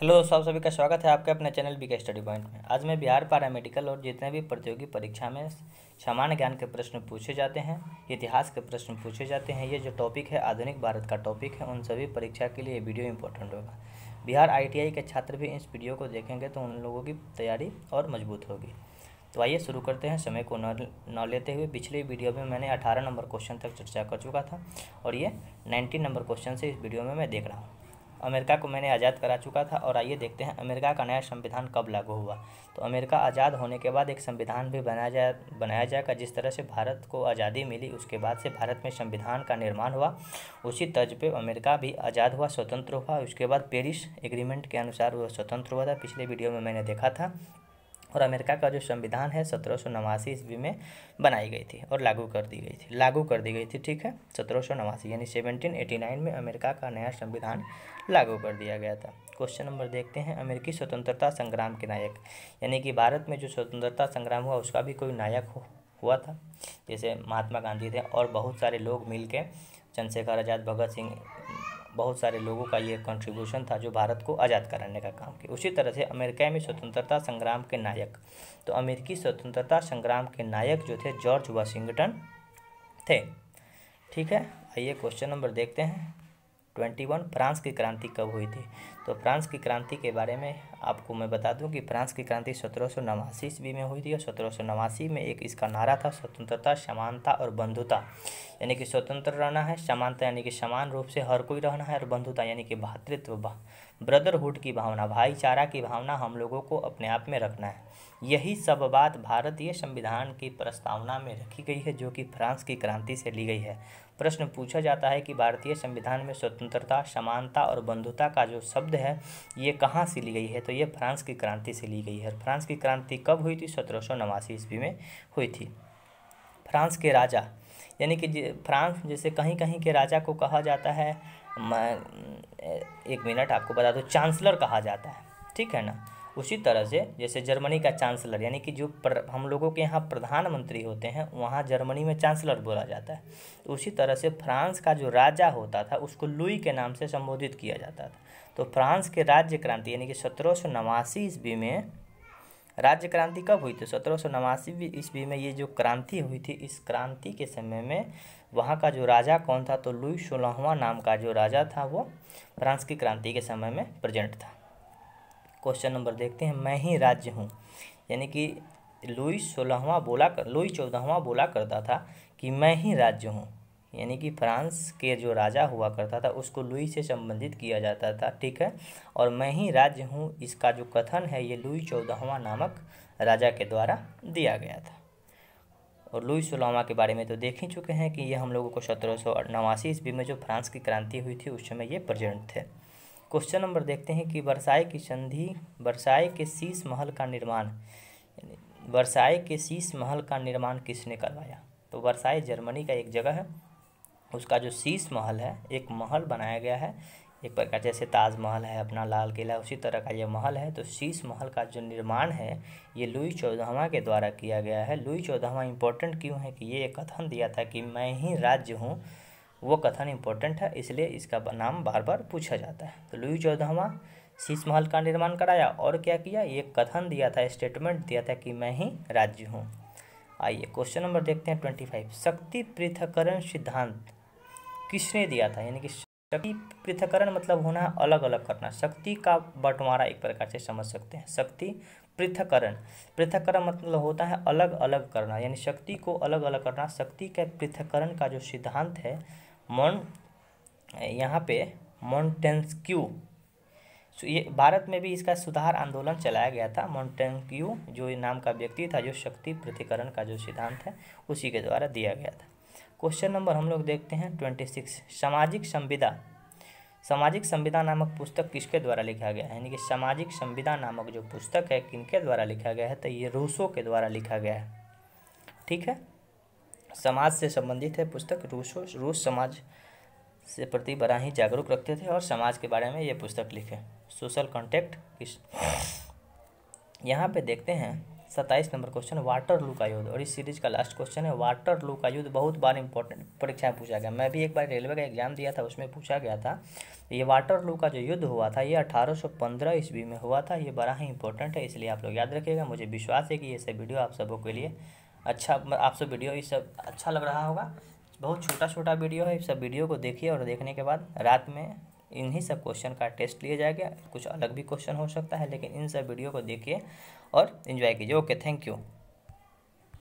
Hello सभी का स्वागत है आपके अपने चैनल बीके स्टडी पॉइंट में। आज मैं बिहार पैरामेडिकल और जितने भी प्रतियोगी परीक्षा में सामान्य ज्ञान के प्रश्न पूछे जाते हैं, इतिहास के प्रश्न पूछे जाते हैं, ये जो टॉपिक है आधुनिक भारत का टॉपिक है, उन सभी परीक्षा के लिए ये वीडियो इंपॉर्टेंट होगा। बिहार ITI के छात्र भी इस वीडियो को देखेंगे तो उन लोगों की तैयारी और मजबूत होगी। तो आइए शुरू करते हैं। समय को न लेते हुए पिछले वीडियो में मैंने 18 नंबर क्वेश्चन तक चर्चा कर चुका था और ये 19 नंबर क्वेश्चन से इस वीडियो में मैं देख रहा हूँ। अमेरिका को मैंने आज़ाद करा चुका था और आइए देखते हैं अमेरिका का नया संविधान कब लागू हुआ। तो अमेरिका आज़ाद होने के बाद एक संविधान भी बनाया जाएगा। जिस तरह से भारत को आज़ादी मिली उसके बाद से भारत में संविधान का निर्माण हुआ, उसी तर्ज पे अमेरिका भी आज़ाद हुआ, स्वतंत्र हुआ। उसके बाद पेरिस एग्रीमेंट के अनुसार वह स्वतंत्र हुआ था, पिछले वीडियो में मैंने देखा था। और अमेरिका का जो संविधान है 1789 ईस्वी में बनाई गई थी और लागू कर दी गई थी। ठीक है, 1789 यानी 1789 में अमेरिका का नया संविधान लागू कर दिया गया था। क्वेश्चन नंबर देखते हैं। अमेरिकी स्वतंत्रता संग्राम के नायक, यानी कि भारत में जो स्वतंत्रता संग्राम हुआ उसका भी कोई नायक हुआ था। जैसे महात्मा गांधी थे और बहुत सारे लोग मिल के, चंद्रशेखर आज़ाद, भगत सिंह, बहुत सारे लोगों का ये कंट्रीब्यूशन था जो भारत को आज़ाद कराने का काम किया। उसी तरह से अमेरिका में स्वतंत्रता संग्राम के नायक, तो अमेरिकी स्वतंत्रता संग्राम के नायक जो थे जॉर्ज वाशिंगटन थे। ठीक है, आइए क्वेश्चन नंबर देखते हैं। 21, फ्रांस की क्रांति कब हुई थी? तो फ्रांस की क्रांति के बारे में आपको मैं बता दूं कि फ्रांस की क्रांति 1789 ईस्वी में हुई थी और 1789 में एक इसका नारा था, स्वतंत्रता, समानता और बंधुता। यानी कि स्वतंत्र रहना है, समानता यानी कि समान रूप से हर कोई रहना है, और बंधुता यानी कि भ्रातृत्व, ब्रदरहुड की भावना, भाईचारा की भावना हम लोगों को अपने आप में रखना है। यही सब बात भारतीय संविधान की प्रस्तावना में रखी गई है जो कि फ्रांस की क्रांति से ली गई है। प्रश्न पूछा जाता है कि भारतीय संविधान में स्वतंत्रता, समानता और बंधुता का जो शब्द है ये कहाँ से ली गई है? तो ये फ्रांस की क्रांति से ली गई है। फ्रांस की क्रांति कब हुई थी? 1789 ईस्वी में हुई थी। फ्रांस के राजा, यानी कि फ्रांस जैसे कहीं कहीं के राजा को कहा जाता है, एक मिनट आपको बता दूं, चांसलर कहा जाता है। ठीक है ना। उसी तरह से जैसे जर्मनी का चांसलर, यानी कि जो हम लोगों के यहाँ प्रधानमंत्री होते हैं वहाँ जर्मनी में चांसलर बोला जाता है। तो उसी तरह से फ्रांस का जो राजा होता था उसको लुई के नाम से संबोधित किया जाता था। तो फ्रांस के राज्य क्रांति यानी कि 1789 ईस्वी में राज्य क्रांति कब हुई थी? 1789 ईस्वी में ये जो क्रांति हुई थी, इस क्रांति के समय में वहाँ का जो राजा कौन था? तो लुई 16वां नाम का जो राजा था वो फ्रांस की क्रांति के समय में प्रेजेंट था। क्वेश्चन नंबर देखते हैं। मैं ही राज्य हूँ, यानी कि लुई 14वां बोला करता था कि मैं ही राज्य हूँ, यानी कि फ्रांस के जो राजा हुआ करता था उसको लुई से संबंधित किया जाता था। ठीक है, और मैं ही राज्य हूँ इसका जो कथन है ये लुई 14वां नामक राजा के द्वारा दिया गया था। और लुई 16वां के बारे में तो देख ही चुके हैं कि ये हम लोगों को 1789 ईस्वी में जो फ्रांस की क्रांति हुई थी उस समय ये प्रेजेंट थे। क्वेश्चन नंबर देखते हैं कि वर्साई की संधि, वर्साई के शीश महल का निर्माण, वर्साई के शीश महल का निर्माण किसने करवाया? तो वर्साई जर्मनी का एक जगह है, उसका जो शीश महल है, एक महल बनाया गया है, एक प्रकार जैसे ताजमहल है अपना, लाल किला, उसी तरह का ये महल है। तो शीश महल का जो निर्माण है ये लुई 14वां के द्वारा किया गया है। लुई 14वां इम्पोर्टेंट क्यों है कि ये कथन दिया था कि मैं ही राज्य हूँ, वो कथन इम्पोर्टेंट है, इसलिए इसका नाम बार बार पूछा जाता है। तो लुई 14वां शीश महल का निर्माण कराया और क्या किया? ये कथन दिया था, स्टेटमेंट दिया था कि मैं ही राज्य हूँ। आइए क्वेश्चन नंबर देखते हैं 25। शक्ति पृथक्करण सिद्धांत किसने दिया था? यानी कि शक्ति पृथक्करण मतलब होना अलग अलग करना, शक्ति का बंटवारा एक प्रकार से समझ सकते हैं। शक्ति पृथक्करण, पृथक्करण मतलब होता है अलग अलग करना, यानी शक्ति को अलग अलग करना। शक्ति के पृथक्करण का जो सिद्धांत है यहाँ पे मोंटेस्क्यू, ये भारत में भी इसका सुधार आंदोलन चलाया गया था। मोंटेस्क्यू जो नाम का व्यक्ति था जो शक्ति पृथक्करण का जो सिद्धांत है उसी के द्वारा दिया गया था। क्वेश्चन नंबर हम लोग देखते हैं 26। सामाजिक संविदा, सामाजिक संविदा नामक पुस्तक किसके द्वारा लिखा गया है? यानी कि सामाजिक संविदा नामक जो पुस्तक है किनके द्वारा लिखा गया है? तो ये रूसो के द्वारा लिखा गया है। ठीक है, समाज से संबंधित है पुस्तक। रूस समाज से प्रति बड़ा ही जागरूक रखते थे और समाज के बारे में ये पुस्तक लिखे। सोशल कॉन्टेक्ट किस, यहाँ पे देखते हैं 27 नंबर क्वेश्चन वाटरलू का युद्ध, और इस सीरीज का लास्ट क्वेश्चन है वाटरलू का युद्ध। बहुत बार इंपॉर्टेंट परीक्षा में पूछा गया, मैं भी एक बार रेलवे का एग्जाम दिया था, उसमें पूछा गया था। ये वाटरलू का जो युद्ध हुआ था ये 1815 ईस्वी में हुआ था। ये बड़ा ही इंपॉर्टेंट है, इसलिए आप लोग याद रखिएगा। मुझे विश्वास है कि ये सब वीडियो आप सबों के लिए अच्छा, आप सब वीडियो ये सब अच्छा लग रहा होगा। बहुत छोटा छोटा वीडियो है, सब वीडियो को देखिए और देखने के बाद रात में इन्हीं सब क्वेश्चन का टेस्ट लिया जाएगा। कुछ अलग भी क्वेश्चन हो सकता है, लेकिन इन सब वीडियो को देखिए और एंजॉय कीजिए। Okay, thank you.